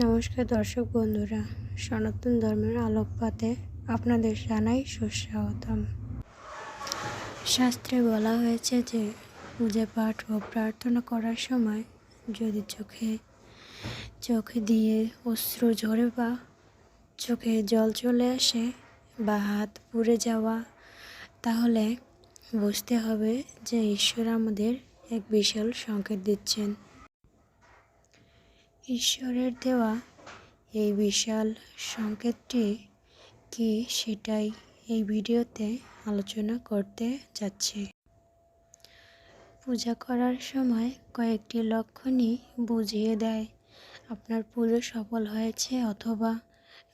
নমস্কার দর্শক বন্ধুরা, সনাতন ধর্মের আলোকপাতে আপনাদের জানাই সুস্বাগতম। শাস্ত্রে বলা হয়েছে যে পূজা পাঠ ও প্রার্থনা করার সময় যদি চোখে দিয়ে অশ্রু ঝরে বা চোখে জল চলে আসে বা হাত পুড়ে যাওয়া, তাহলে বুঝতে হবে যে ঈশ্বর আমাদের এক বিশাল সংকেত দিচ্ছেন। ঈশ্বরের দেওয়া এই বিশাল সংকেতটি কি, সেটাই এই ভিডিওতে আলোচনা করতে যাচ্ছি। পূজা করার সময় কয়েকটি লক্ষণই বুঝিয়ে দেয় আপনার পুজো সফল হয়েছে অথবা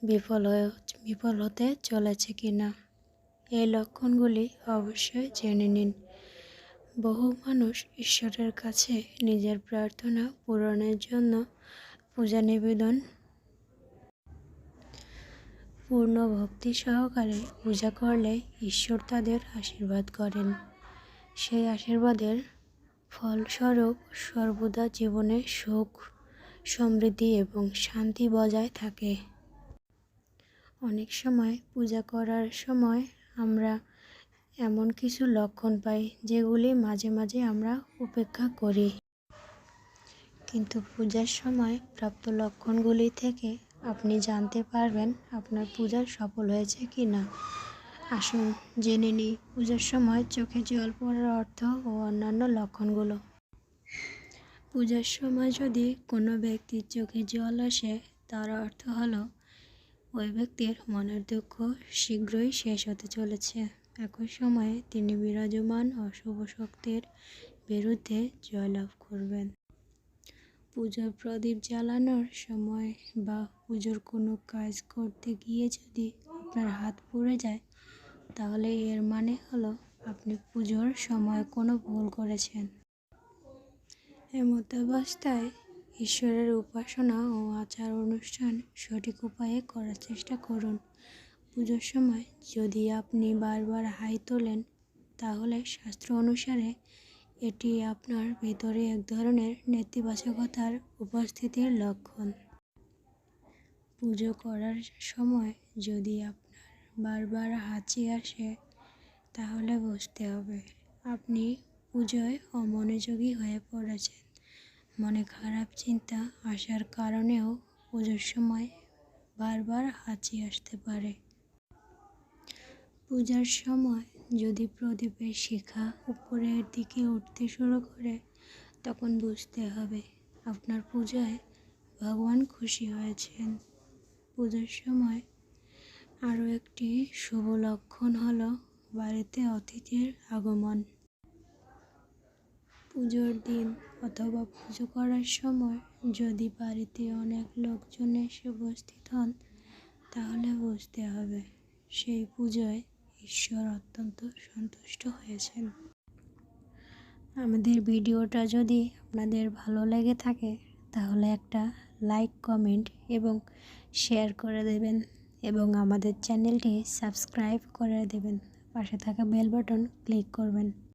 বিফল হতে চলেছে কিনা। এই লক্ষণগুলি অবশ্যই জেনে নিন। বহু মানুষ ঈশ্বরের কাছে নিজের প্রার্থনা পূরণের জন্য পূজা নিবেদন পূর্ণ ভক্তি সহকারে পূজা করলে ঈশ্বর তাদের আশীর্বাদ করেন। সেই আশীর্বাদের ফলস্বরূপ সর্বদা জীবনে সুখ, সমৃদ্ধি এবং শান্তি বজায় থাকে। অনেক সময় পূজা করার সময় আমরা এমন কিছু লক্ষণ পাই যেগুলি মাঝে মাঝে আমরা উপেক্ষা করি, কিন্তু পূজার সময় প্রাপ্ত লক্ষণগুলি থেকে আপনি জানতে পারবেন আপনার পূজা সফল হয়েছে কি না। আসুন জেনে নিই পূজার সময় চোখে জল পড়ার অর্থ ও অন্যান্য লক্ষণগুলো। পূজার সময় যদি কোনো ব্যক্তির চোখে জল আসে, তার অর্থ হলো ওই ব্যক্তির মনের দুঃখ শীঘ্রই শেষ হতে চলেছে। একই সময়ে তিনি বিরাজমান অশুভ শক্তির বিরুদ্ধে জয়লাভ করবেন। পুজোর প্রদীপ জ্বালানোর সময় বা পুজোর কোনো কাজ করতে গিয়ে যদি আপনার হাত পুড়ে যায়, তাহলে এর মানে হলো আপনি পুজোর সময় কোনো ভুল করেছেন। এমতাবস্থায় ঈশ্বরের উপাসনা ও আচার অনুষ্ঠান সঠিক উপায়ে করার চেষ্টা করুন। পুজোর সময় যদি আপনি বারবার হাই তোলেন, তাহলে শাস্ত্র অনুসারে এটি আপনার ভিতরে এক ধরনের নেতিবাচকতার উপস্থিতির লক্ষণ। পুজো করার সময় যদি আপনার বারবার হাঁচি আসে, তাহলে বুঝতে হবে আপনি পুজোয় অমনোযোগী হয়ে পড়েছেন। মনে খারাপ চিন্তা আসার কারণেও পুজোর সময় বারবার হাঁচি আসতে পারে। পূজার সময় যদি প্রদীপের শিখা উপরের দিকে উঠতে শুরু করে, তখন বুঝতে হবে আপনার পূজায় ভগবান খুশি হয়েছেন। পূজার সময় আরও একটি শুভ লক্ষণ হলো বাড়িতে অতিথির আগমন। পুজোর দিন অথবা পুজো করার সময় যদি বাড়িতে অনেক লোকজন এসে উপস্থিত হন, তাহলে বুঝতে হবে সেই পুজোয় ঈশ্বর অত্যন্ত সন্তুষ্ট হয়েছেন। আমাদের ভিডিওটা যদি আপনাদের ভালো লেগে থাকে, তাহলে একটা লাইক, কমেন্ট এবং শেয়ার করে দেবেন এবং আমাদের চ্যানেলটি সাবস্ক্রাইব করে দেবেন। পাশে থাকা বেল বাটন ক্লিক করবেন।